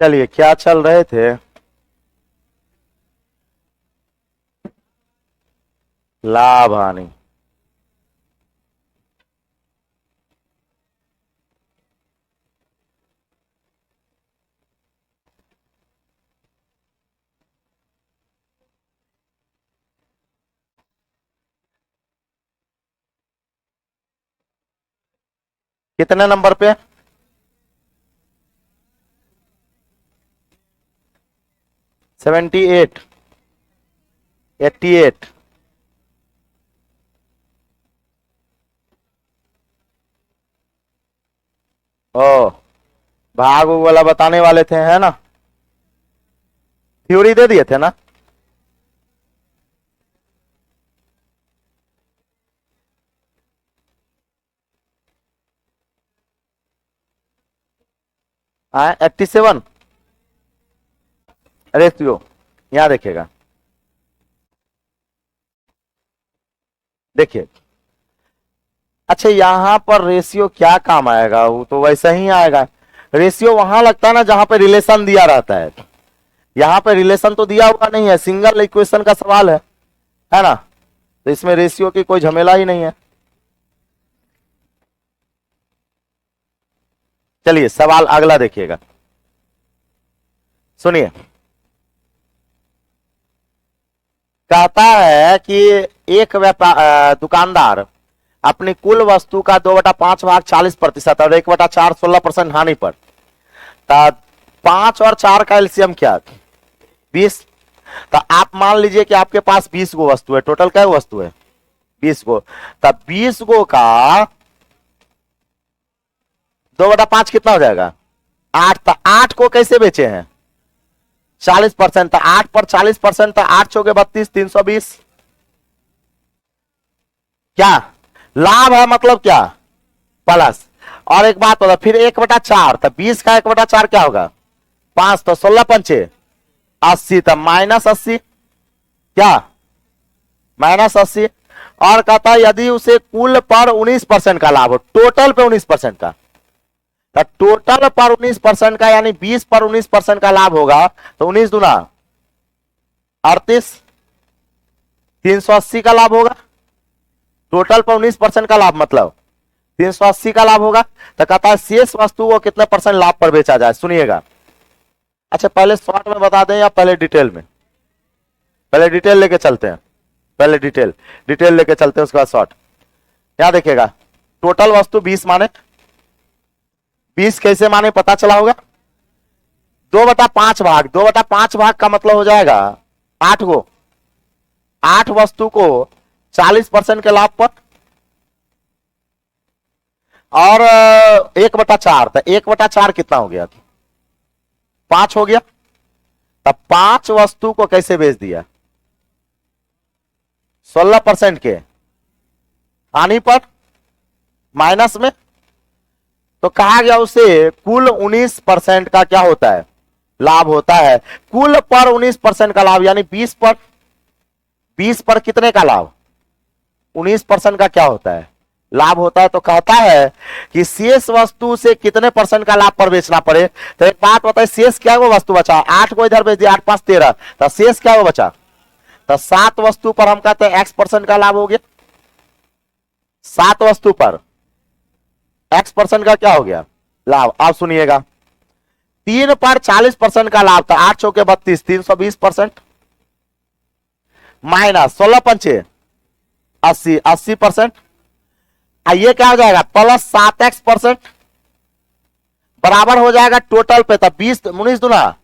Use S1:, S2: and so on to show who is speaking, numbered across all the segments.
S1: चलिए, क्या चल रहे थे? लाभ हानि। कितने नंबर पे? 78, 88। ओ, भाग वाला बताने वाले थे, है ना? थ्योरी दे दिए थे ना? हाँ, 87 रेशियो। यहां देखिएगा, देखिए। अच्छा, यहां पर रेशियो क्या काम आएगा? वो तो वैसा ही आएगा। रेशियो वहां लगता है ना जहां पे रिलेशन दिया रहता है। यहाँ पे रिलेशन तो दिया हुआ नहीं है, सिंगल इक्वेशन का सवाल है ना? तो इसमें रेशियो की कोई झमेला ही नहीं है। चलिए, सवाल अगला देखिएगा, सुनिए। कहता है कि एक व्यापार दुकानदार अपनी कुल वस्तु का 2/5 भाग 40% और 1/4 16% हानि पर। तो 5 और 4 का एलसीएम क्या? 20। तो आप मान लीजिए कि आपके पास 20 गो वस्तु है। टोटल क्या वस्तु है? 20 गो। तब 20 गो का 2/5 कितना हो जाएगा? 8। तो 8 को कैसे बेचे हैं? 40%। तो 8 पर 40%, तो 8 चौके 32, 320। क्या लाभ है? मतलब क्या? प्लस। और एक बात होगा, फिर 1/4। तो 20 का 1/4 क्या होगा? 5। तो 16×5 80। तो -80। क्या? -80। और कहता है यदि उसे कुल पर 19% का लाभ हो, टोटल पे 19% का। तो टोटल पर 19% का यानी 20 पर 19% का लाभ होगा। तो 19 दूना 38, 380 का लाभ होगा। टोटल पर 19% का लाभ मतलब 380 का लाभ होगा। तो कहता है शेष वस्तु को कितने परसेंट लाभ पर बेचा जाए, सुनिएगा। अच्छा, पहले शॉर्ट में बता दें या पहले डिटेल में? पहले डिटेल लेके चलते हैं। पहले डिटेल डिटेल लेके चलते हैं, उसके बाद शॉर्ट। क्या देखिएगा, टोटल वस्तु 20 माने। 20 कैसे माने पता चला होगा? 2/5 भाग। 2/5 भाग का मतलब हो जाएगा 8 गो। 8 वस्तु को 40% के लाभ पर। और 1/4। तो 1/4 कितना हो गया? 5 हो गया। तब 5 वस्तु को कैसे बेच दिया? 16% के हानि पर, माइनस में। तो कहा गया उसे कुल 19% का क्या होता है? लाभ होता है। कुल पर 19% का लाभ यानी 20 पर कितने का लाभ? 19% का क्या होता है? लाभ होता है। तो कहता है कि शेष वस्तु से कितने परसेंट का लाभ पर बेचना पड़े। तो एक बात बताए, शेष क्या वो वस्तु बचा? 8 को इधर बेच दिया, 8 5 13। तो शेष क्या वो बचा? तो 7 वस्तु पर हम कहते हैं X% का लाभ हो गया। 7 वस्तु पर X% का क्या हो गया? लाभ। अब सुनिएगा, 3 पर 40% का लाभ था। 8 चौके 32, 320%। माइनस 16×5 80, 80%। ये क्या हो जाएगा? +7X% बराबर हो जाएगा टोटल पे। तब 20 19 दूना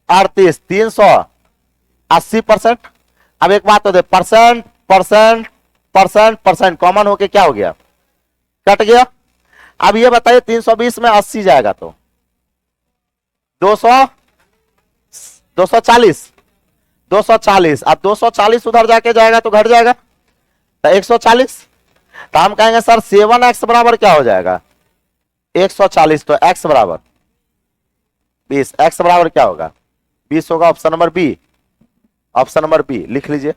S1: 38, 380%। अब एक बात तो दे, percent percent percent percent common होके क्या हो गया? कट गया। अब ये बताइए, 320 में 80 जाएगा तो 200, 240, 240। अब 240 उधर जाके जाएगा तो घट जाएगा, तो 140। तो हम कहेंगे सर 7x बराबर क्या हो जाएगा? 140। तो x बराबर 20। x बराबर क्या होगा? 20 होगा। Option number B. Option number B लिख लीजिए।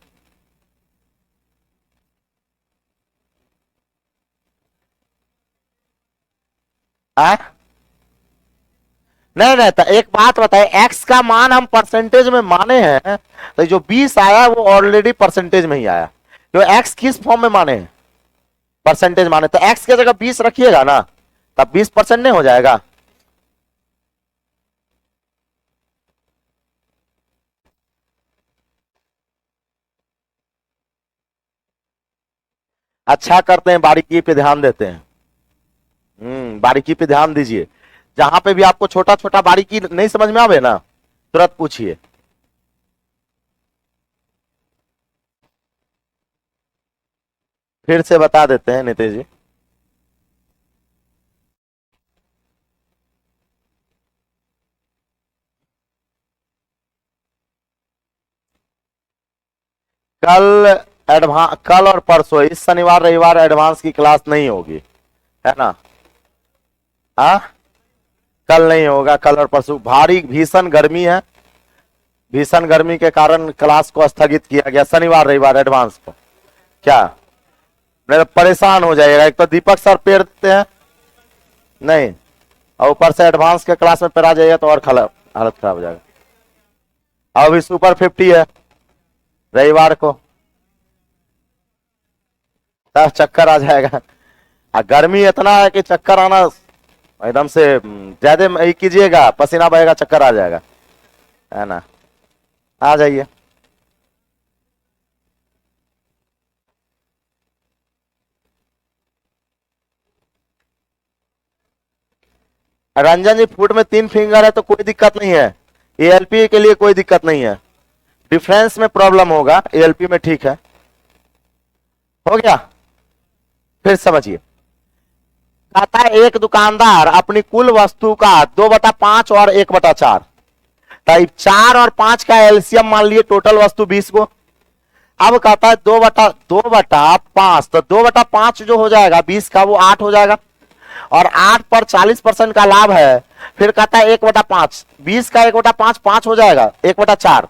S1: नहीं नहीं, तो एक बात बताए, एक्स का मान हम परसेंटेज में माने हैं, तो जो 20 आया वो ऑलरेडी परसेंटेज में ही आया। तो एक्स किस फॉर्म में माने हैं? परसेंटेज माने, तो एक्स की जगह 20 रखिएगा ना, तब 20% नहीं हो जाएगा? अच्छा करते हैं, बारीकी पे ध्यान देते हैं। बारीकी पे ध्यान दीजिए। जहां पे भी आपको छोटा छोटा बारीकी नहीं समझ में आवे ना, तुरंत पूछिए। फिर से बता देते हैं नीतीश जी। कल कल और परसों, इस शनिवार रविवार एडवांस की क्लास नहीं होगी, है ना? हाँ, कल नहीं होगा, कल और परसों भारी भीषण गर्मी है। भीषण गर्मी के कारण क्लास को स्थगित किया गया शनिवार रविवार एडवांस को। क्या मेरा परेशान हो जाएगा, एक तो दीपक सर पेड़ देते हैं नहीं, और ऊपर से एडवांस के क्लास में पेरा जाएगा तो और हालत खराब हो जाएगा। अब इस सुपर 50 है रविवार को, तब चक्कर आ जाएगा। गर्मी इतना है कि चक्कर आना एकदम से ज्यादा कीजिएगा, पसीना बहेगा, चक्कर आ जाएगा, है ना? आ जाइए। रंजन जी, फुट में 3 फिंगर है तो कोई दिक्कत नहीं है, एएलपी के लिए कोई दिक्कत नहीं है। डिफरेंस में प्रॉब्लम होगा, एएलपी में ठीक है। हो गया? फिर समझिए, कहता है एक दुकानदार अपनी कुल वस्तु का 2/5 और 1/4, टाइप 4 और 5 का एलसीएम मान लिए, टोटल वस्तु 20 को। अब कहता है 2/5, तो 2/5 जो हो जाएगा 20 का, वो 8 हो जाएगा, और 8 पर 40% का लाभ है। फिर कहता है 1/5, 20 का 1/5 5 हो जाएगा, 1/4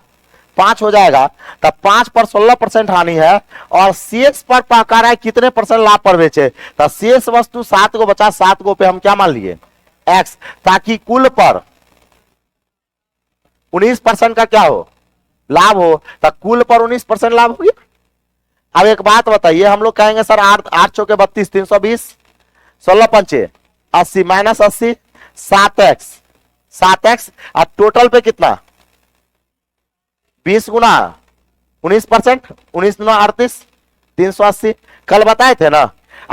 S1: 5 हो जाएगा, तब 5 पर 16% हानि है, और शेष पर कह रहा है कितने परसेंट लाभ पर बेचे, तो शेष वस्तु 7 को बचा, 7 को पे हम क्या मान लिए, एक्स, ताकि कुल पर 19% का क्या हो, लाभ हो, तो कुल पर 19% लाभ हो गया। अब एक बात बताइए, हम लोग कहेंगे सर 8 चौके 32, 320, 16 पंचे 80 माइनस 80, 7x, 7x, और टोटल पे कितना, 20 गुना 19%, 19 गुना 38, 380। कल बताए थे ना,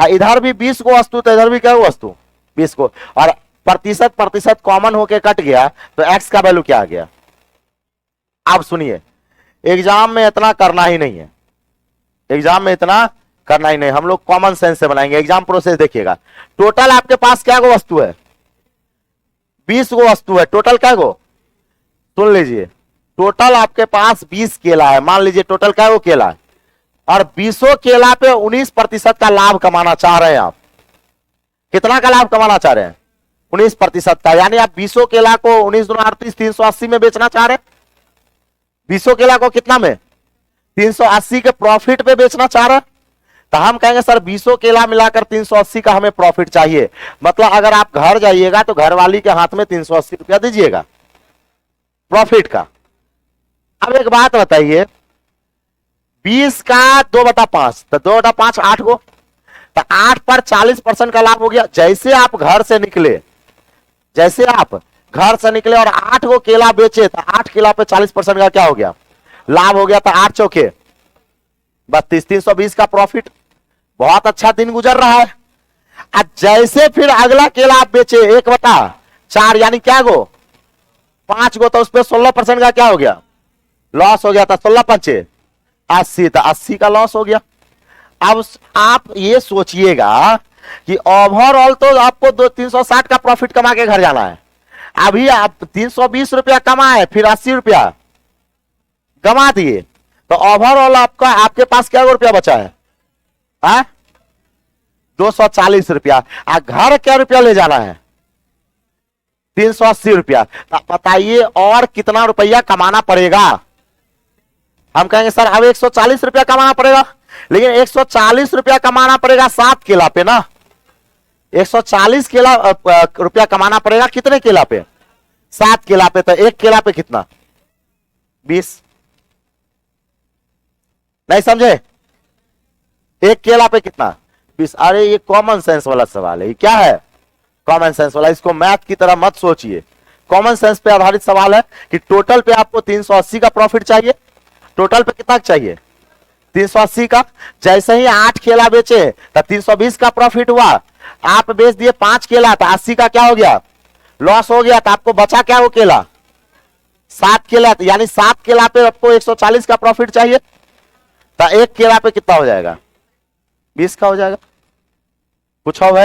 S1: इधर भी 20 को वस्तु, तो इधर भी क्या वस्तु 20 को, और प्रतिशत प्रतिशत कॉमन होके कट गया, तो x का वैल्यू क्या आ गया। आप सुनिए, एग्जाम में इतना करना ही नहीं है, एग्जाम में इतना करना ही नहीं, हम लोग कॉमन सेंस से बनाएंगे। एग्जाम प्रोसेस देखिएगा, टोटल आपके पास क्या गो वस्तु है, 20 गो वस्तु है, टोटल क्या गो, सुन लीजिए, टोटल आपके पास 20 केला है, मान लीजिए टोटल क्या गो केला है, और 20 केला पे 19% का लाभ कमाना चाह रहे हैं आप। कितना का लाभ कमाना चाह रहे हैं, 19% का, यानी आप 20 केला को 19 गुना 38, 380 में बेचना चाह रहे हैं। 20 केला को कितना में, 380 के प्रॉफिट पे बेचना चाह रहे हैं। तो हम कहेंगे सर 20 केला मिलाकर 380 का हमें प्रॉफिट चाहिए, मतलब अगर आप घर जाइएगा तो घरवाली के हाथ में 380 रुपया दीजिएगा प्रॉफिट का। अब एक बात बताइए, 20 का 2/5, तो 2/5 8 को, तो 8 पर 40% का लाभ हो गया। जैसे आप घर से निकले, जैसे आप घर से निकले और 8 को केला बेचे, तो 8 केला पे 40% का क्या हो गया, लाभ हो गया, तो 8 चौके 32, 320 का प्रॉफिट। बहुत अच्छा दिन गुजर रहा है। अब जैसे फिर अगला केला आप बेचे 1/4, यानी क्या गो 5 गो, तो उस पर 16% का क्या हो गया, लॉस हो गया था। 16 पंचे 80, तो 80 का लॉस हो गया। अब आप ये सोचिएगा कि ओवरऑल तो आपको 360 का प्रॉफिट कमा के घर जाना है, अभी आप 320 रुपया कमाए, फिर 80 रुपया गमा दिए, तो ओवरऑल आपका आपके पास क्या रुपया बचा है, 240 रुपया। घर क्या रुपया ले जाना है, 380 रुपया। बताइए और कितना रुपया कमाना पड़ेगा। हम कहेंगे सर अब 140 रुपया कमाना पड़ेगा, लेकिन 140 रुपया कमाना पड़ेगा 7 केला पे ना, 140 केला रुपया कमाना पड़ेगा कितने केला पे, 7 केला पे, तो 1 केला पे कितना? 20। नहीं समझे? 1 केला पे कितना? 20। अरे ये कॉमन सेंस वाला सवाल है, ये क्या है? कॉमन सेंस वाला। इसको मैथ की तरह मत सोचिए, कॉमन सेंस पे आधारित सवाल है कि टोटल पे आपको 380 का प्रॉफिट चाहिए। टोटल पे कितना चाहिए? 380 का। जैसे ही 8 केला बेचे तो 320 का प्रॉफिट हुआ। आप बेच दिए 5 केला तो 80 का क्या हो गया? लॉस हो गया। तो आपको बचा क्या? वो केला 7 केला, यानी 7 केला पे आपको 140 का प्रॉफिट चाहिए। तो 1 केला पे कितना हो जाएगा? 20 का हो जाएगा। पूछा हुआ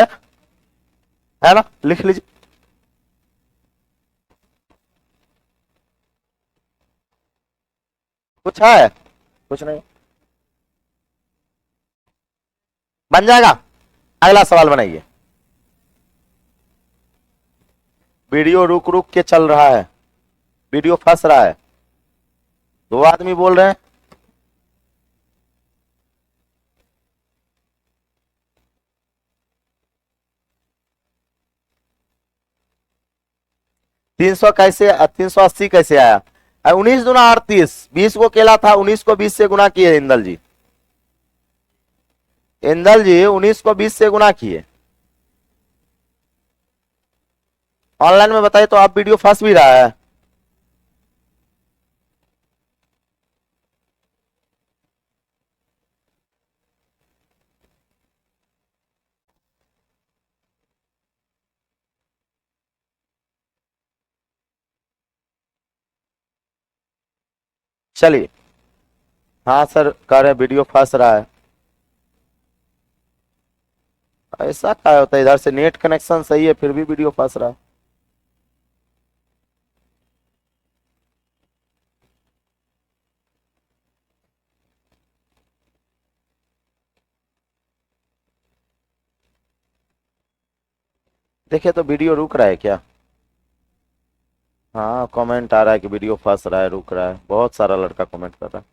S1: है ना? लिख लीजिए। कुछ है? कुछ नहीं। बन जाएगा। अगला सवाल बनाइए। वीडियो रुक रुक के चल रहा है, वीडियो फंस रहा है। 2 आदमी बोल रहे हैं। तीन सौ कैसे, 380 कैसे आया? 19 दूना 38, 20 को केला था, 19 को 20 से गुना किए इंदल जी। इंदल जी 19 को 20 से गुना किए। ऑनलाइन में बताइए तो आप वीडियो फंस भी रहा है। चलिए। हाँ सर कह रहे वीडियो फंस रहा है। ऐसा क्या होता है? इधर से नेट कनेक्शन सही है फिर भी वीडियो फंस रहा है। देखिए तो वीडियो रुक रहा है क्या? हाँ कमेंट आ रहा है कि वीडियो फंस रहा है, रुक रहा है। बहुत सारा लड़का कमेंट कर रहा है।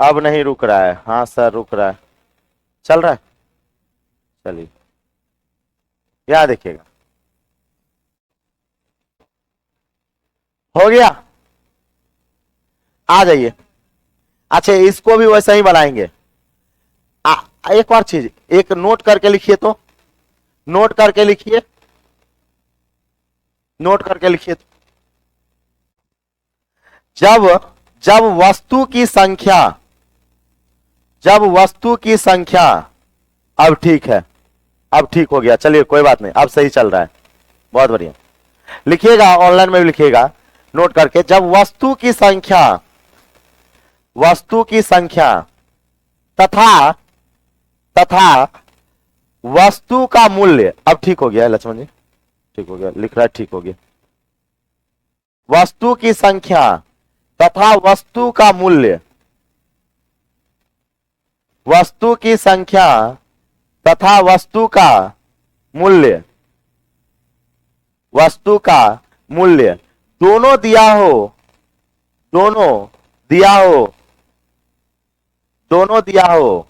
S1: अब नहीं रुक रहा है। हाँ सर रुक रहा है। चल रहा है। चलिए यहाँ देखिएगा। हो गया। आ जाइए। अच्छा इसको भी वैसा ही बनाएंगे। एक और चीज, एक नोट करके लिखिए तो, नोट करके लिखिए, नोट करके लिखिए तो। जब जब वस्तु की संख्या, जब वस्तु की संख्या, अब ठीक है, अब ठीक हो गया। चलिए कोई बात नहीं, अब सही चल रहा है। बहुत बढ़िया। लिखिएगा, ऑनलाइन में भी लिखिएगा नोट करके। जब वस्तु की संख्या, वस्तु की संख्या तथा तथा वस्तु का मूल्य, अब ठीक हो गया है लक्ष्मण जी, ठीक हो गया, लिख रहा है ठीक हो गया। वस्तु की संख्या तथा वस्तु का मूल्य, वस्तु की संख्या तथा वस्तु का मूल्य, वस्तु का मूल्य दोनों दिया हो, दोनों दिया हो, दोनों दिया हो।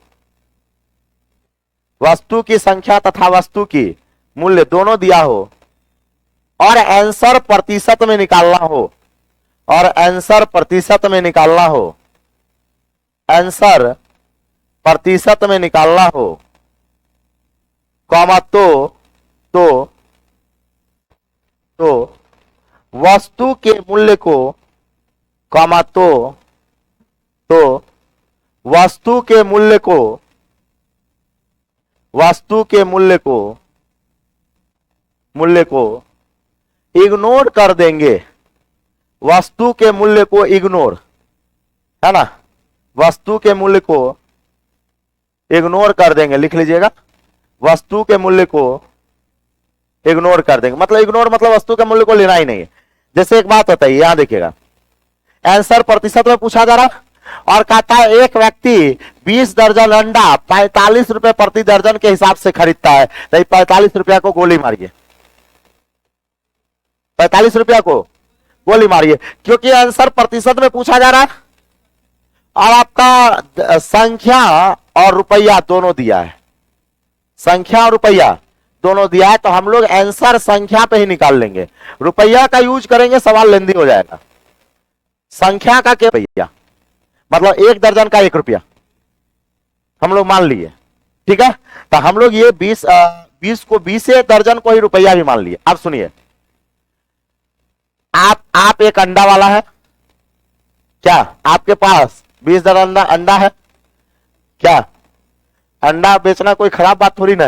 S1: वस्तु की संख्या तथा वस्तु की मूल्य दोनों दिया हो और आंसर प्रतिशत में निकालना हो, और आंसर प्रतिशत में निकालना हो, आंसर प्रतिशत में निकालना हो, कॉमा तो वस्तु के मूल्य को, कॉमा तो वस्तु के मूल्य को, वस्तु के मूल्य को इग्नोर कर देंगे। वस्तु के मूल्य को इग्नोर, है ना, वस्तु के मूल्य को इग्नोर कर देंगे। लिख लीजिएगा, वस्तु के मूल्य को इग्नोर कर देंगे। मतलब इग्नोर मतलब वस्तु के मूल्य को लेना ही नहीं है। जैसे एक बात होता है, यहां देखिएगा, आंसर प्रतिशत में पूछा जा रहा और कहता है एक व्यक्ति 20 दर्जन अंडा 45 रुपए प्रति दर्जन के हिसाब से खरीदता है, तो 45 रुपया को गोली मारिए, 45 रुपया को गोली मारिए, क्योंकि आंसर प्रतिशत में पूछा जा रहा है और आपका संख्या और रुपया दोनों दिया है, संख्या और रुपया दोनों दिया है, तो हम लोग आंसर संख्या पे ही निकाल लेंगे, रुपया का यूज करेंगे सवाल लेंदी हो जाएगा। संख्या का क्या रुपया, मतलब 1 दर्जन का 1 रुपया हम लोग मान लिए, ठीक है। तो हम लोग ये 20 को 20 दर्जन को ही रुपया भी मान लिए। अब सुनिए, आप एक अंडा वाला है क्या, आपके पास 20 दर्जन अंडा है क्या, अंडा बेचना कोई खराब बात थोड़ी ना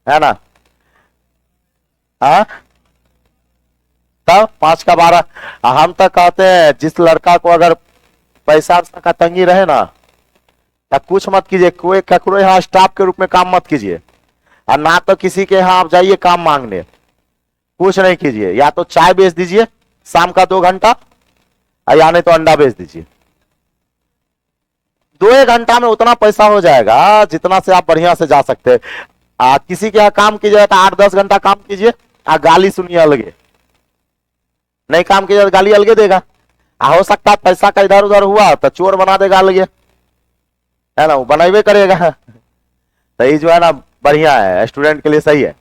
S1: है ना। हाँ, तब 5 का 12। हम तो कहते हैं जिस लड़का को अगर पैसा का तंगी रहे ना, या कुछ मत कीजिए, कोई ककरो यहाँ स्टाफ के रूप में काम मत कीजिए, और ना तो किसी के यहाँ आप जाइए काम मांगने, कुछ नहीं कीजिए, या तो चाय बेच दीजिए शाम का 2 घंटा, या नहीं तो अंडा बेच दीजिए। 2 घंटा में उतना पैसा हो जाएगा जितना से आप बढ़िया से जा सकते हैं। किसी के यहाँ काम कीजिए तो 8-10 घंटा काम कीजिए, गाली सुनिए अलगे, नहीं काम कीजिए तो गाली अलगे देगा। हो सकता है पैसा का इधर उधर हुआ तो चोर बना देगा अलगे, है ना, वो बनाइबे करेगा। तो ये जो है ना बढ़िया है, स्टूडेंट के लिए सही है।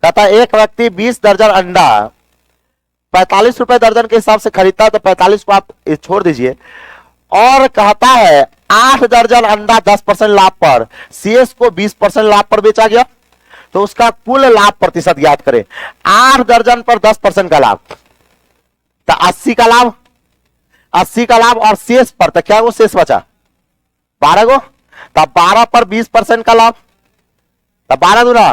S1: कहता है एक व्यक्ति 20 दर्जन अंडा 45 रुपए दर्जन के हिसाब से खरीदता है, तो 45 को आप छोड़ दीजिए, और कहता है 8 दर्जन अंडा 10% लाभ पर सीएस को 20% लाभ पर बेचा गया, तो उसका कुल लाभ प्रतिशत ज्ञात करें। 8 दर्जन पर 10% का लाभ, तो 80 का लाभ, 80 का लाभ, और शेष पर तो क्या वो शेष बचा 12 को, तब 12 पर 20% का लाभ, तब 12 दूना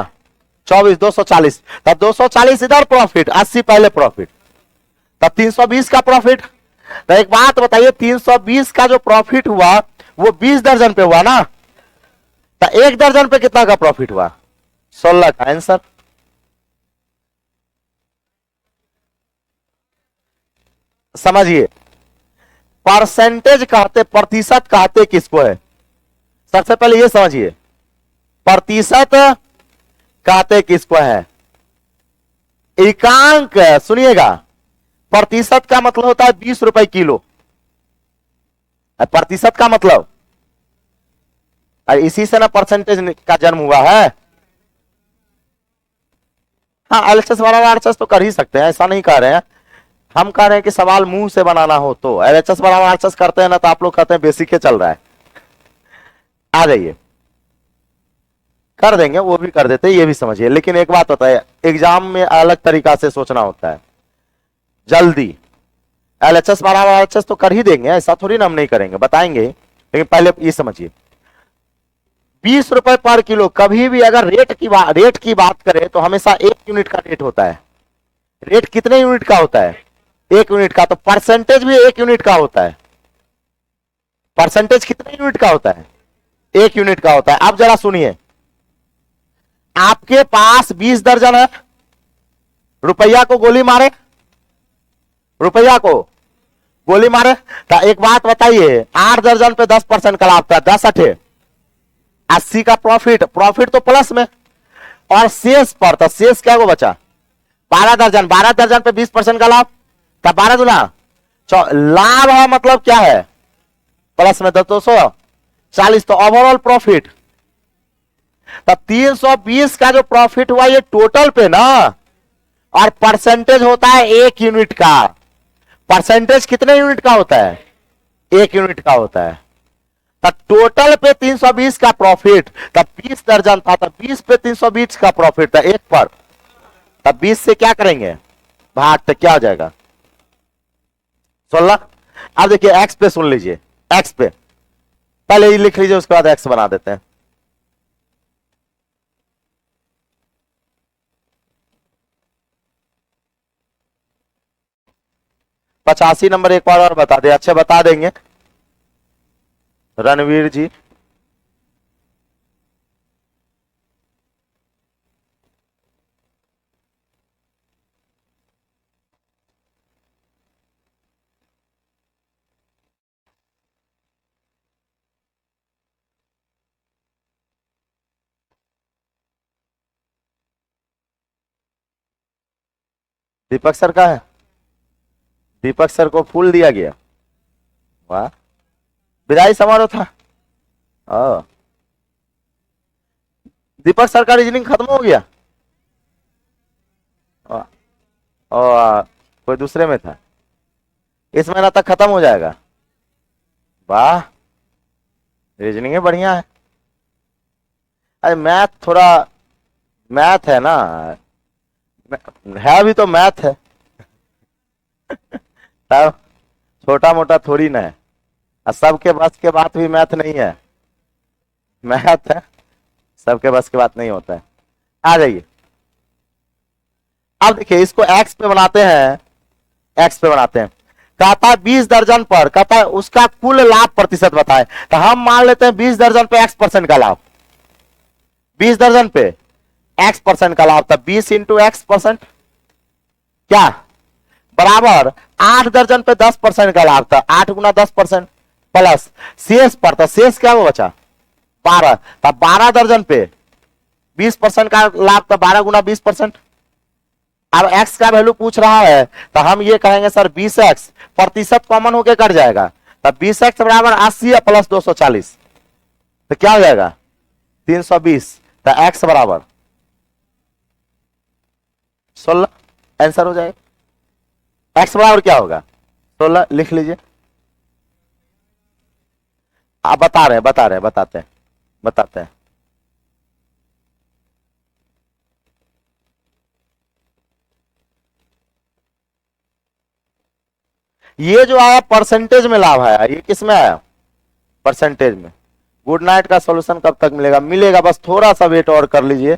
S1: 24, 240, तब 240 इधर प्रॉफिट, 80 पहले प्रॉफिट, तब 320 का प्रॉफिट। तो एक बात बताइए, 320 का जो प्रॉफिट हुआ वो 20 दर्जन पे हुआ ना, तो 1 दर्जन पे कितना का प्रॉफिट हुआ, 16 का आंसर। समझिए, परसेंटेज कहते, प्रतिशत कहते किसको है, सबसे पहले ये समझिए, प्रतिशत कहते किसको है, एकांक। सुनिएगा, प्रतिशत का मतलब होता है 20 रुपए किलो, प्रतिशत का मतलब, इसी से ना परसेंटेज का जन्म हुआ है। हाँ, एलएचएस वाला आरएचएस तो कर ही सकते हैं, ऐसा नहीं कह रहे हैं, हम कह रहे हैं कि सवाल मुंह से बनाना हो तो। एलएचएस वाला आरएचएस करते हैं ना तो आप लोग कहते हैं बेसिक के चल रहा है, आ जाइए कर देंगे, वो भी कर देते, ये भी समझिए। लेकिन एक बात होता है, एग्जाम में अलग तरीका से सोचना होता है, जल्दी एलएचएस वाला आरएचएस तो कर ही देंगे, ऐसा थोड़ी ना हम नहीं करेंगे, बताएंगे, लेकिन पहले ये समझिए 20 रुपए पर किलो। कभी भी अगर रेट की बात करें तो हमेशा 1 यूनिट का रेट होता है। रेट कितने यूनिट का होता है, 1 यूनिट का। तो परसेंटेज भी 1 यूनिट का होता है। परसेंटेज कितने यूनिट का होता है, 1 यूनिट का होता है। अब जरा सुनिए, आपके पास 20 दर्जन है, रुपया को गोली मारे, रुपया को गोली मारे, तो एक बात बताइए, 8 दर्जन पे 10% का लाभ था, 10 8 80 का प्रॉफिट, प्रॉफिट तो प्लस में, और शेष पर, तो शेष क्या को बचा 12 दर्जन, 12 दर्जन पे 20% का लाभ, तब 12 दूना लाभ है, मतलब क्या है प्लस में, 240, तो ओवरऑल प्रॉफिट। तब 320 का जो प्रॉफिट हुआ ये टोटल पे ना, और परसेंटेज होता है 1 यूनिट का। परसेंटेज कितने यूनिट का होता है, 1 यूनिट का होता है। तब टोटल पे 320 का प्रॉफिट, तब 20 दर्जन था, तब 20 पे 320 का प्रॉफिट था 1 पर, तब 20 से क्या करेंगे भाग, तो क्या हो जाएगा 16। अब देखिए एक्स पे सुन लीजिए, एक्स पे पहले ही लिख लीजिए, उसके बाद एक्स बना देते हैं। पचासी नंबर एक बार और बता दे, अच्छे बता देंगे रणवीर जी। दीपक सर का है, दीपक सर को फूल दिया गया, वाह। विदाई समारोह था। ओ, दीपक सर का रीजनिंग खत्म हो गया। ओ, ओ, कोई दूसरे में था। इस महीना तक खत्म हो जाएगा। वाह, रीजनिंग बढ़िया है। अरे मैथ थोड़ा, मैथ है ना, है भी तो मैथ है, तब छोटा मोटा थोड़ी ना है। और सबके बस के बात भी मैथ नहीं है, मैथ है, सबके बस की बात नहीं होता है। आ जाइए, अब देखिए इसको एक्स पे बनाते हैं, एक्स पे बनाते हैं। कहता है 20 दर्जन पर, कहता है उसका कुल लाभ प्रतिशत बताए। तो हम मान लेते हैं 20 दर्जन पे एक्स परसेंट का लाभ, 20 दर्जन पे एक्स परसेंट का लाभ, तब 20 इंटू एक्स परसेंट क्या बराबर 8 दर्जन पे 10% का लाभ था, 8 गुना 10% प्लस शेष पर, तो शेष क्या वो बचा 12, तब 12 दर्जन पे 20% का लाभ, तो 12 गुना 20%। अब x का वैल्यू पूछ रहा है, तो हम ये कहेंगे सर 20x प्रतिशत कॉमन होके कट जाएगा, तब 20x बराबर 80 प्लस 240, तो क्या हो जाएगा 320, तो x बराबर 16 आंसर हो जाएगा। x बराबर क्या होगा 16, लिख लीजिए। आप बता रहे हैं, बता रहे हैं, बताते हैं, बताते हैं। ये जो आया परसेंटेज में लाभ आया, ये किस में आया परसेंटेज में। गुड नाइट का सॉल्यूशन कब तक मिलेगा, मिलेगा, बस थोड़ा सा वेट और कर लीजिए,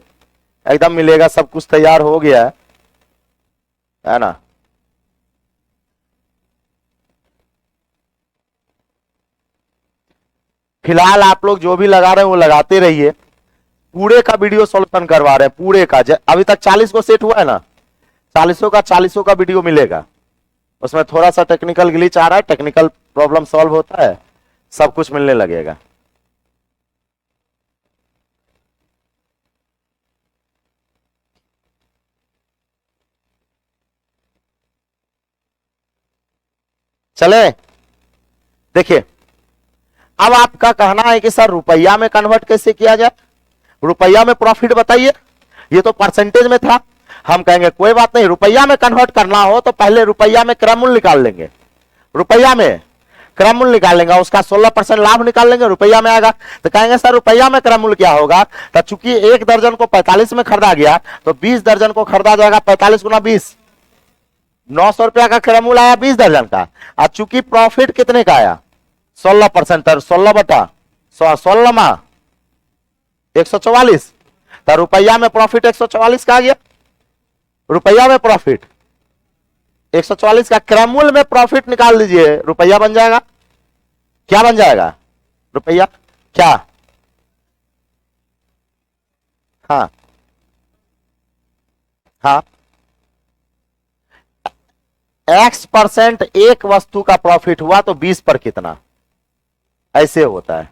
S1: एकदम मिलेगा, सब कुछ तैयार हो गया है ना। फिलहाल आप लोग जो भी लगा रहे हैं वो लगाते रहिए, पूरे का वीडियो सॉल्यूशन करवा रहे हैं, पूरे का। अभी तक 40 को सेट हुआ है ना, 40 का वीडियो मिलेगा। उसमें थोड़ा सा टेक्निकल ग्लिच आ रहा है, टेक्निकल प्रॉब्लम सॉल्व होता है, सब कुछ मिलने लगेगा। चले, देखिए अब आपका कहना है कि सर रुपया में कन्वर्ट कैसे किया जाए, रुपया में प्रॉफिट बताइए। ये तो परसेंटेज में था, हम कहेंगे कोई बात नहीं, रुपया में कन्वर्ट करना हो तो पहले रुपया में क्रय मूल्य निकाल लेंगे, रुपया में क्रय मूल्य निकाल लेंगे, उसका 16% लाभ निकाल लेंगे, रुपया में आएगा। तो कहेंगे सर रुपया में क्रय मूल्य क्या होगा, तो चूंकि एक दर्जन को 45 में खरीदा गया, तो 20 दर्जन को खरीदा जाएगा, 45 गुना 20, 900 रुपया का क्रय मूल्य आया 20 दर्जन का। और चूंकि प्रॉफिट कितने का आया 16%, 16 बटा 16 मा 144, तो रुपया में प्रॉफिट 144 का आ गया, रुपया में प्रॉफिट 144 का, क्रय मूल्य में प्रॉफिट निकाल दीजिए, रुपया बन जाएगा। क्या बन जाएगा रुपया, क्या, हाँ हाँ, x% एक वस्तु का प्रॉफिट हुआ तो 20 पर कितना, ऐसे होता है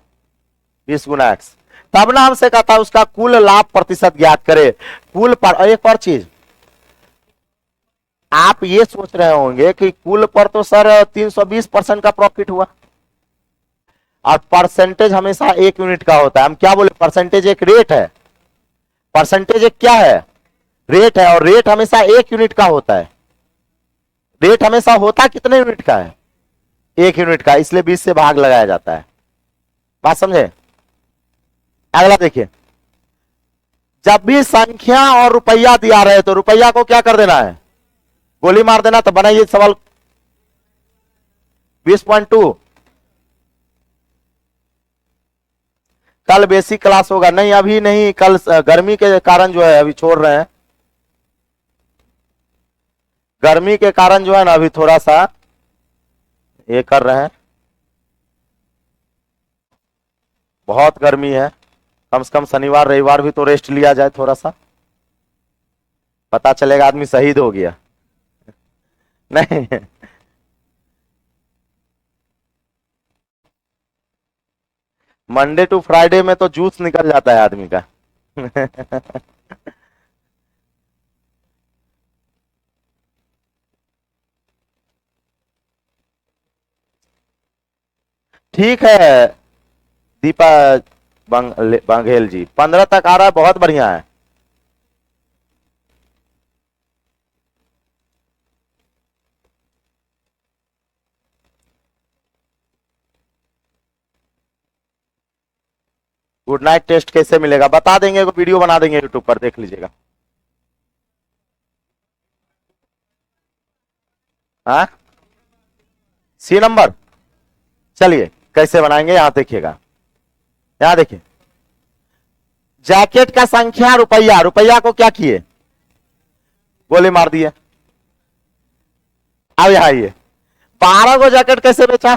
S1: 20 गुना एक्स। तब ना हमसे कहता है उसका कुल लाभ प्रतिशत ज्ञात करे, कुल पर। और एक और चीज, आप ये सोच रहे होंगे कि कुल पर तो सर 320% का प्रॉफिट हुआ, और परसेंटेज हमेशा एक यूनिट का होता है। हम क्या बोले, परसेंटेज एक रेट है, परसेंटेज एक क्या है रेट है, और रेट हमेशा एक यूनिट का होता है। रेट हमेशा होता कितने यूनिट का है, एक यूनिट का, इसलिए 20 से भाग लगाया जाता है। बात समझे। अगला देखिए, जब भी संख्या और रुपया दिया रहे तो रुपया को क्या कर देना है, गोली मार देना। तो बनाइए सवाल 20.2। कल बेसिक क्लास होगा, नहीं अभी नहीं, कल गर्मी के कारण जो है अभी छोड़ रहे हैं, गर्मी के कारण जो है ना अभी थोड़ा सा ये कर रहे हैं, बहुत गर्मी है। कम से कम शनिवार रविवार भी तो रेस्ट लिया जाए थोड़ा सा, पता चलेगा आदमी शहीद हो गया। नहीं, मंडे टू फ्राइडे में तो जूस निकल जाता है आदमी का। ठीक है दीपा बंघेल जी, 15 तक आ रहा है, बहुत बढ़िया है। गुड नाइट टेस्ट कैसे मिलेगा बता देंगे, वीडियो बना देंगे यूट्यूब पर, देख लीजिएगा। हाँ सी नंबर, चलिए कैसे बनाएंगे यहां देखिएगा। यहां देखिए, जैकेट का संख्या रुपया, रुपया को क्या किए, गोली मार दिए। अब यहां ये 12 को जैकेट कैसे बेचा,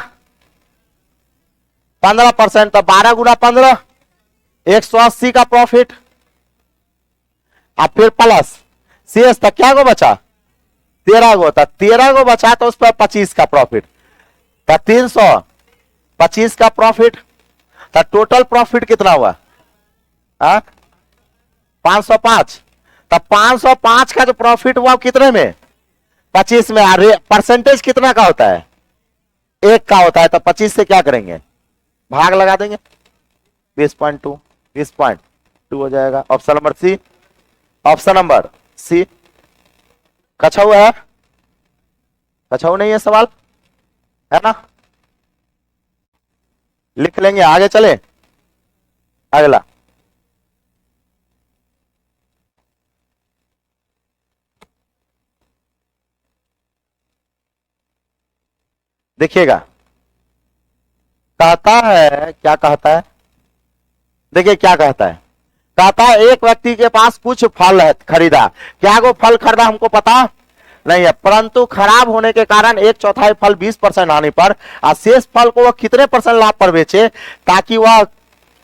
S1: 15%, तो 12 गुना 15, 180 का प्रॉफिट। अब फिर प्लस शेष तक क्या को बचा, 13 को, तो 13 को बचा तो उस पर 25 का प्रॉफिट, तो 325 का प्रॉफिट। तो टोटल प्रॉफिट कितना हुआ, 505। तो 505 का जो प्रॉफिट हुआ कितने में, 25 में। परसेंटेज कितना का होता है, 1 का होता है, तो 25 से क्या करेंगे, भाग लगा देंगे, 20.2, 20.2 हो जाएगा। Option number C, option number C. कछाऊ है, कछाऊ नहीं है सवाल, है ना, लिख लेंगे, आगे चले। अगला देखिएगा, कहता है, क्या कहता है, देखिए क्या कहता है। कहता है एक व्यक्ति के पास कुछ फल है, खरीदा, क्या वो फल खरीदा हमको पता नहीं है, परंतु खराब होने के कारण 1/4 फल 20% आने पर और शेष फल को वह कितने % लाभ पर बेचे ताकि वह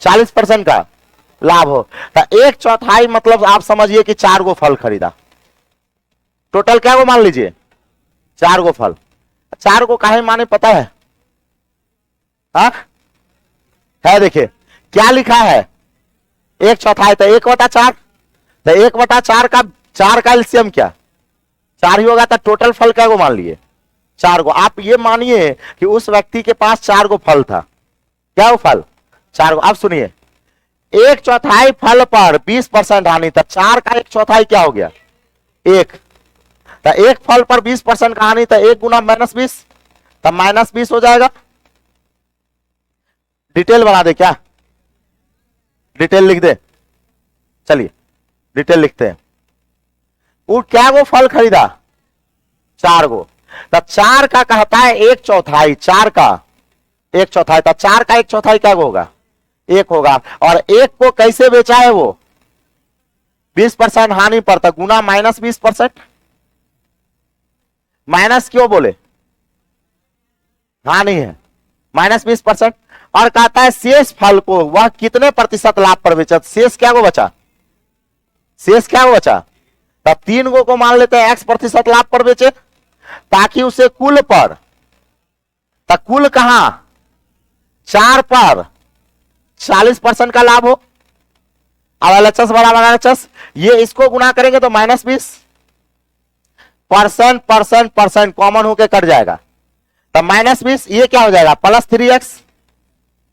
S1: 40% का लाभ हो। तो 1/4 मतलब आप समझिए कि 4 गो फल खरीदा, टोटल क्या को मान लीजिए, 4 गो फल। 4 को काहे माने पता है, हा? है देखिए क्या लिखा है, 1/4, तो 1/4, तो 1/4 का 4 का एलसीएम क्या 4 ही होगा, तो टोटल फल क्या को मान लिए, 4 को। आप ये मानिए कि उस व्यक्ति के पास 4 गो फल था, क्या वो फल 4 गो। अब सुनिए, 1/4 फल पर 20% हानि, तो 4 का 1/4 क्या हो गया, 1, तो 1 फल पर 20% का हानि, तो 1 गुना -20, तो -20 हो जाएगा। डिटेल बना दे क्या, डिटेल लिख दे, चलिए डिटेल लिखते हैं। वो क्या वो फल खरीदा, 4 गो, तो 4 का कहता है 1/4, 4 का 1/4, तो 4 का 1/4 क्या होगा, 1 होगा। और 1 को कैसे बेचा है वो, 20% हानि पर, तो गुना -20%, माइनस क्यों बोले, हानि है, -20%। और कहता है शेष फल को वह कितने % लाभ पर बेचा, शेष क्या को बचा, शेष क्या को बचा, तब 3 गो को मान लेते हैं X% लाभ पर बेचे ताकि उसे कुल पर, तब कुल कहां 4 पर 40% का लाभ हो। अब LHS बराबर LHS, ये इसको गुना करेंगे तो -20, परसेंट कॉमन होके कट जाएगा, तब -20, ये क्या हो जाएगा +3x,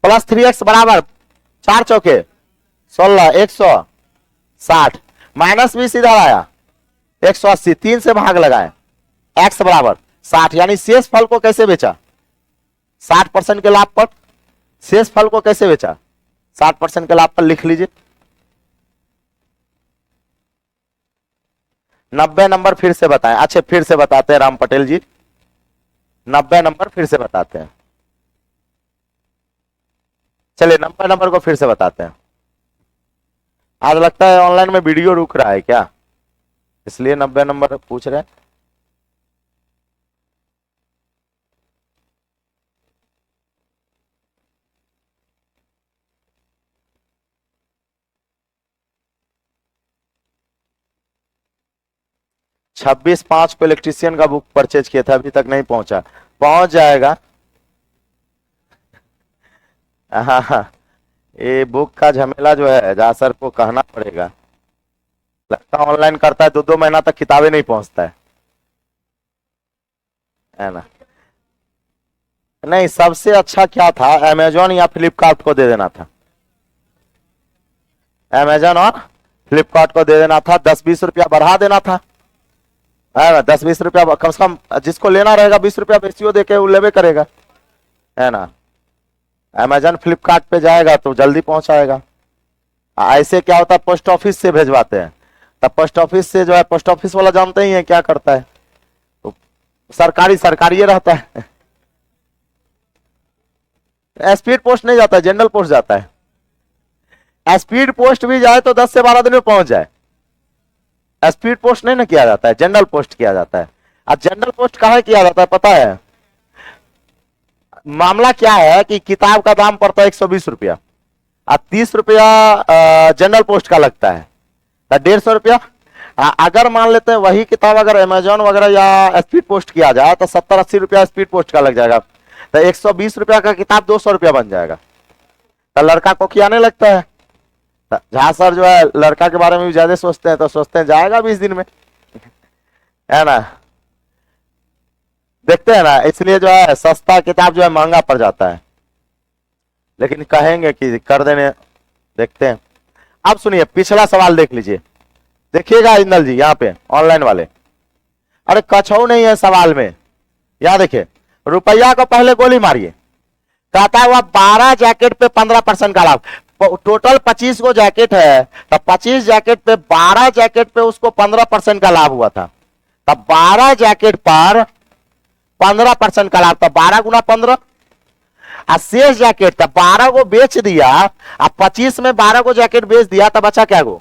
S1: +3x बराबर 4 चौके 16, 160, -20 इधर आया 180, 3 से भाग लगाए, x बराबर 60, यानी शेष फल को कैसे बेचा, 60% के लाभ पर। शेष फल को कैसे बेचा, 60% के लाभ पर, लिख लीजिए। 90 नंबर फिर से बताएं, अच्छा फिर से बताते हैं राम पटेल जी, 90 नंबर फिर से बताते हैं, चलिए 90 नंबर को फिर से बताते हैं। आज लगता है ऑनलाइन में वीडियो रुक रहा है क्या, इसलिए 90 नंबर पूछ रहे हैं। छब्बीस 5 को इलेक्ट्रीशियन का बुक परचेज किया था, अभी तक नहीं पहुंचा, पहुंच जाएगा। हाँ हाँ, ये बुक का झमेला जो है जा सर को कहना पड़ेगा, लगता ऑनलाइन करता है 2-2 महीना तक किताबें नहीं पहुंचता है ना। नहीं, सबसे अच्छा क्या था, अमेजोन या फ्लिपकार्ट को दे देना था। अमेजोन और फ्लिपकार्ट को दे देना था, 10-20 रुपया बढ़ा देना था, है ना। 10-20 रुपया कम से कम, जिसको लेना रहेगा 20 रुपया बेसियो देके वो लेवे करेगा, है ना। अमेजोन फ्लिपकार्ट पे जाएगा तो जल्दी पहुंचाएगा। ऐसे क्या होता है, पोस्ट ऑफिस से भेजवाते हैं, तब पोस्ट ऑफिस से जो है, पोस्ट ऑफिस वाला जानते ही है क्या करता है, तो सरकारी रहता है। स्पीड पोस्ट नहीं जाता है, जनरल पोस्ट जाता है। स्पीड पोस्ट भी जाए तो 10 से 12 दिन में पहुंच जाए। स्पीड पोस्ट नहीं ना किया जाता है, जनरल पोस्ट किया जाता है। और जनरल पोस्ट कहाँ किया जाता है पता है? मामला क्या है कि किताब का दाम पड़ता है 120 रुपया, और 30 रुपया जनरल पोस्ट का लगता है, तो 150 रुपया। अगर मान लेते हैं वही किताब अगर अमेजोन वगैरह या स्पीड पोस्ट किया जाए तो 70-80 रुपया स्पीड पोस्ट का लग जाएगा, तो 120 रुपया का किताब 200 रुपया बन जाएगा। तो लड़का को खियाने लगता है। झा सर जो है लड़का के बारे में भी ज्यादा सोचते हैं, तो सोचते हैं जाएगा 20 दिन में, है ना। देखते हैं ना, इसलिए जो है सस्ता किताब जो है महंगा पड़ जाता है, लेकिन कहेंगे कि कर देने। देखते हैं। अब सुनिए, पिछला सवाल देख लीजिए, देखिएगा इंदल जी यहाँ पे ऑनलाइन वाले। अरे कछऊ नहीं है सवाल में, यहां देखिए, रुपया को पहले गोली मारिए, कहता हुआ 12 जैकेट पे 15% का लाभ। टोटल 25 को जैकेट है, तो 25 जैकेट पे 12 जैकेट पे उसको 15% का लाभ हुआ था, तब 12 जैकेट पर 15% का लाभ, तो 12 गुना 15। शेष जैकेट तब 12 को बेच दिया, अब 25 में 12 को जैकेट बेच दिया, तब बचा क्या गो?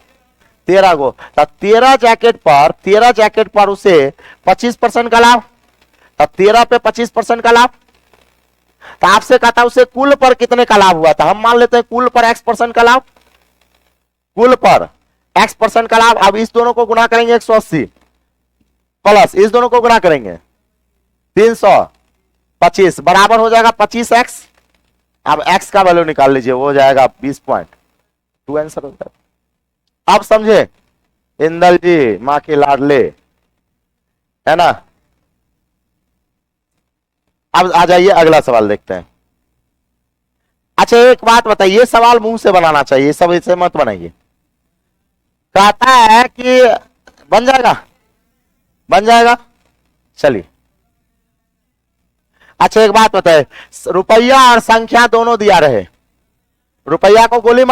S1: 13 गो। तो 13 जैकेट पर उसे 25% का लाभ, तो 13 पे 25% का लाभ। तो आपसे कहता उसे कुल पर कितने का लाभ हुआ था? हम मान लेते हैं कुल पर x% का लाभ, कुल पर x% का लाभ। अब इस दोनों को गुना करेंगे 180 प्लस इस दोनों को गुना करेंगे 325, बराबर हो जाएगा 25x। अब x का वैल्यू निकाल लीजिए, वो हो जाएगा 20.2 आंसर हो जाएगा। अब समझे इंदल जी, मां के लाडले, है ना। अब आ जाइए अगला सवाल देखते हैं। अच्छा एक बात बताइए, सवाल मुंह से बनाना चाहिए, सब इसे मत बनाइए। कहता है कि बन जाएगा, चलिए। अच्छा एक बात बताए, रुपया और संख्या दोनों दिया रहे, रुपया को गोली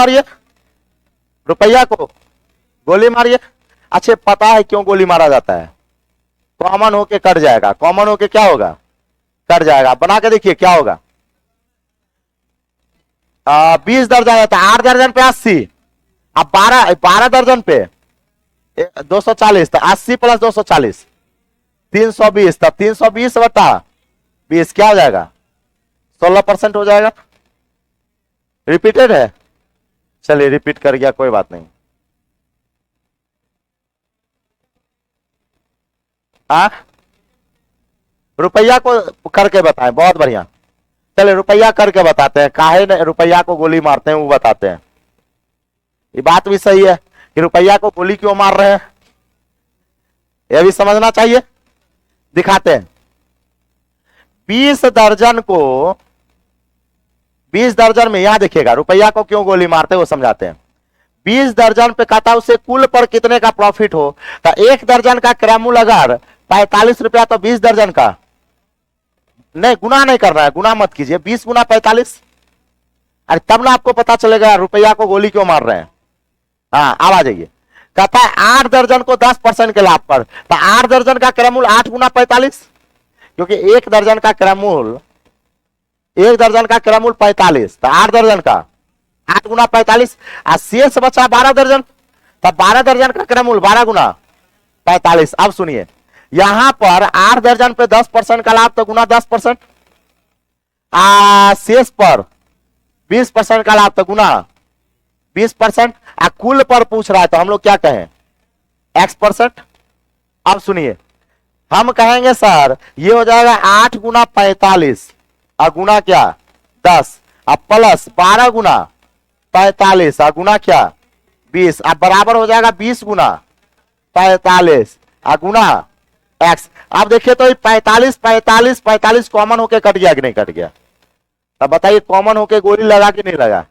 S1: मारिए। अच्छे पता है क्यों गोली मारा जाता है? कॉमन होके कट जाएगा, कॉमन होके क्या होगा? कट जाएगा। बना के देखिए क्या होगा। 20 दर्जन होता है, 8 दर्जन पे 80, अब 12 दर्जन पे 240, तो 80 प्लस 240 320, तब 320 बटा 20 क्या हो जाएगा? 16% हो जाएगा। रिपीटेड है, चलिए रिपीट कर गया, कोई बात नहीं। रुपया को करके बताएं, बहुत बढ़िया। चलिए रुपया करके बताते हैं, काहे ने रुपया को गोली मारते हैं वो बताते हैं। ये बात भी सही है कि रुपया को गोली क्यों मार रहे हैं, यह भी समझना चाहिए। दिखाते हैं। 20 दर्जन में, यहां देखिएगा रुपया को क्यों गोली मारते हैं वो समझाते हैं। 20 दर्जन पे कहता उसे कुल पर कितने का प्रॉफिट हो, तो 1 दर्जन का क्रयमूल अगर 45 रुपया, तो 20 दर्जन का नहीं, गुना नहीं करना है, गुना मत कीजिए, 20 गुना 45। अरे तब ना आपको पता चलेगा रुपया को गोली क्यों मार रहे हैं। हाँ अब आ जाइए। कहता है 8 दर्जन को 10% के लाभ पर, तो 8 दर्जन का क्रयमूल 8 गुना 45, क्योंकि 1 दर्जन का क्रयमूल 45, तो 8 दर्जन का 8 गुना 45, और शेष बचा 12 दर्जन, तब 12 दर्जन का क्रयमूल 12 गुना 45। अब सुनिए, यहां पर 8 दर्जन पे 10% का लाभ, तो गुना 10%, शेष पर 20% का लाभ, तो गुना 20%, कुल पर पूछ रहा है तो हम लोग क्या कहें? x%। अब सुनिए, हम कहेंगे सर ये हो जाएगा 8 गुना 45 और गुना क्या 10, अब प्लस 12 गुना 45 और गुना क्या 20, अब बराबर हो जाएगा 20 गुना 45 और गुना x। अब देखिए तो 45 कॉमन होके कट गया कि नहीं कट गया? तब बताइए कॉमन होके गोली लगा कि नहीं लगा?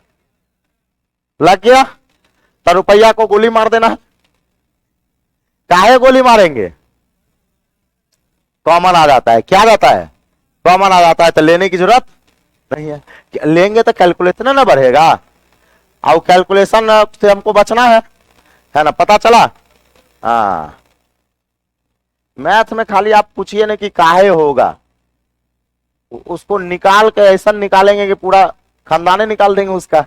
S1: लग गया। तो रुपया को गोली मार देना है। काहे गोली मारेंगे? कॉमन आ जाता है। क्या जाता है? कॉमन आ जाता है तो लेने की जरूरत नहीं है। लेंगे तो कैलकुलेशन ना बढ़ेगा, और कैलकुलेशन से हमको बचना है ना? पता चला? हाँ, मैथ में खाली आप पूछिए ना कि काहे होगा, उसको निकाल के ऐसा निकालेंगे कि पूरा खानदाने निकाल देंगे उसका,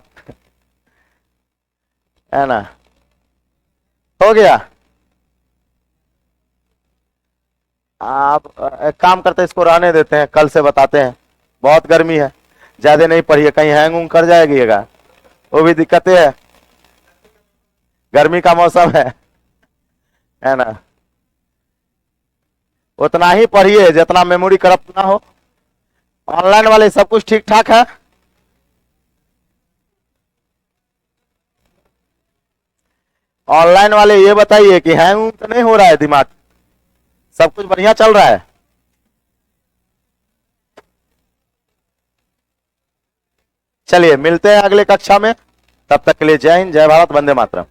S1: है ना? हो गया। आप एक काम करते हैं, इसको रहने देते हैं, कल से बताते हैं। बहुत गर्मी है, ज्यादा नहीं पढ़िए, कहीं हैंग उंग कर जाएगा, वो भी दिक्कतें है। गर्मी का मौसम है ना? उतना ही पढ़िए जितना मेमोरी करप्ट ना हो। ऑनलाइन वाले सब कुछ ठीक ठाक है? ऑनलाइन वाले ये बताइए कि हैंग उंग तो नहीं हो रहा है दिमाग? सब कुछ बढ़िया चल रहा है? चलिए मिलते हैं अगले कक्षा में, तब तक के लिए जय हिंद, जय भारत, वंदे मातरम।